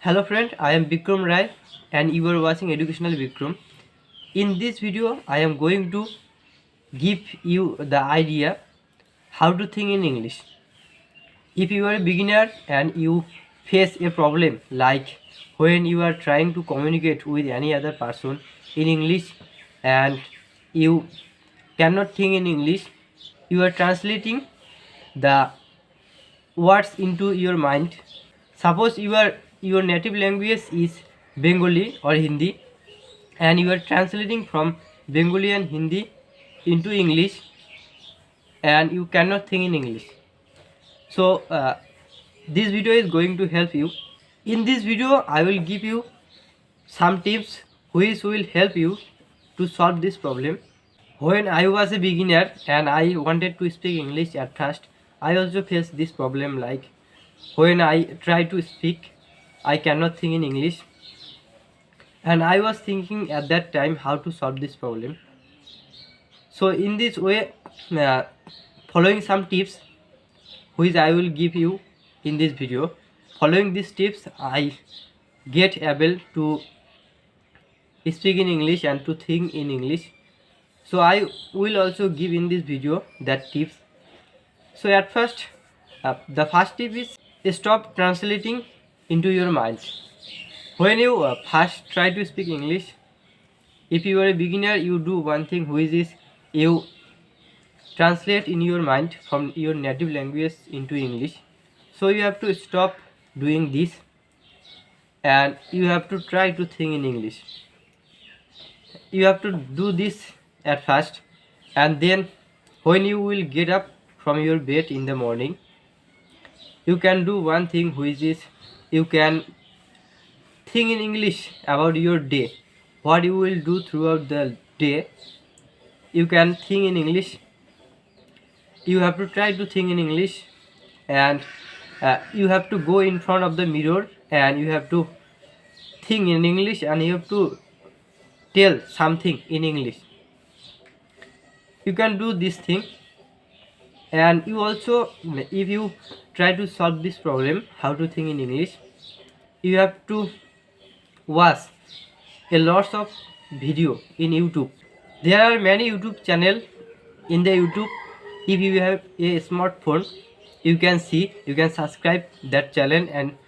Hello friend, I am Bikram Roy and you are watching Educational Bikram. In this video, I am going to give you the idea how to think in English. If you are a beginner and you face a problem like when you are trying to communicate with any other person in English and you cannot think in English, you are translating the words into your mind. Suppose your native language is Bengali or Hindi and you are translating from Bengali and Hindi into English and you cannot think in English. So this video is going to help you. In this video I will give you some tips which will help you to solve this problem. When I was a beginner and I wanted to speak English at first, I also faced this problem, like when I try to speak I cannot think in English, and I was thinking at that time how to solve this problem. So in this way, uh, following some tips which I will give you in this video, following these tips I get able to speak in English and to think in English. So I will also give in this video that tips. So at first, the first tip is stop translating into your mind. When you first try to speak English, if you are a beginner, you do one thing, which is you translate in your mind from your native language into English. So you have to stop doing this and you have to try to think in English. You have to do this at first, and then when you will get up from your bed in the morning, you can do one thing, which is you can think in English about your day, what you will do throughout the day. You can think in English. You have to try to think in English, and you have to go in front of the mirror and you have to think in English and you have to tell something in English. You can do this thing, and you also, if you try to solve this problem how to think in English, you have to watch a lot of video in YouTube. There are many YouTube channel in the YouTube. If you have a smartphone, you can subscribe that channel and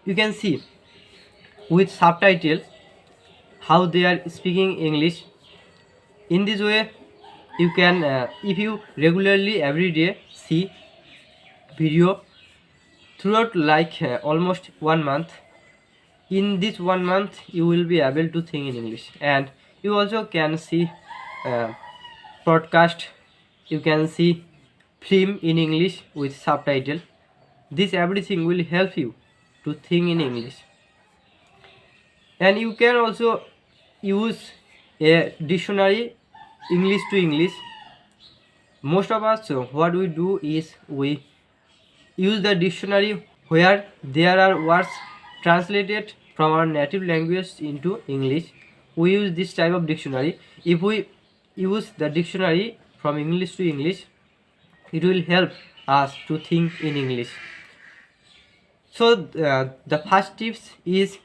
you can see with subtitles how they are speaking English. In this way you can, if you regularly every day see video throughout, like almost 1 month, in this 1 month you will be able to think in English. And you also can see podcast, you can see film in English with subtitle. This everything will help you to think in English. And you can also use a dictionary, English to English. Most of us, what we do is we use the dictionary where there are words translated from our native language into English. We use this type of dictionary. If we use the dictionary from English to English, it will help us to think in English. So the first tips is,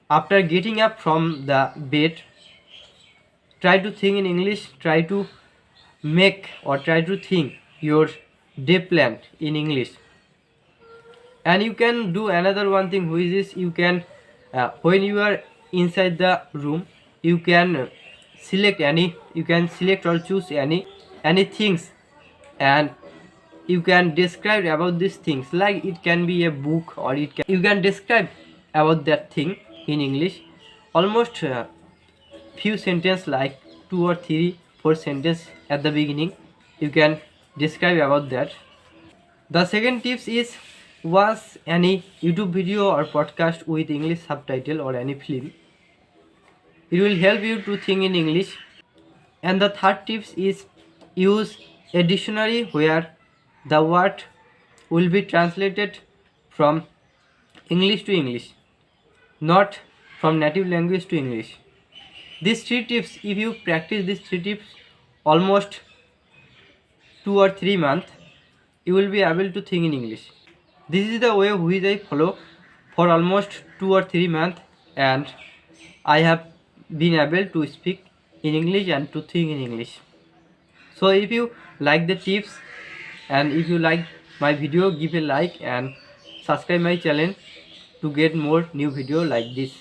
after getting up from the bed, try to think in English, try to make or try to think your day plan in English. And you can do another one thing, which is you can, when you are inside the room, you can select or choose any things, and you can describe about these things, like it can be a book or you can describe about that thing in English. Almost few sentences, like 2 or 3 4 sentences at the beginning, you can describe about that. The second tips is, watch any YouTube video or podcast with English subtitle or any film. It will help you to think in English. And the third tips is, use a dictionary where the word will be translated from English to English, not from native language to English. These 3 tips, if you practice these 3 tips almost 2 or 3 months, you will be able to think in English. This is the way which I follow for almost 2 or 3 months, and I have been able to speak in English and to think in English. So if you like the tips and if you like my video, give a like and subscribe my channel to get more new video like this.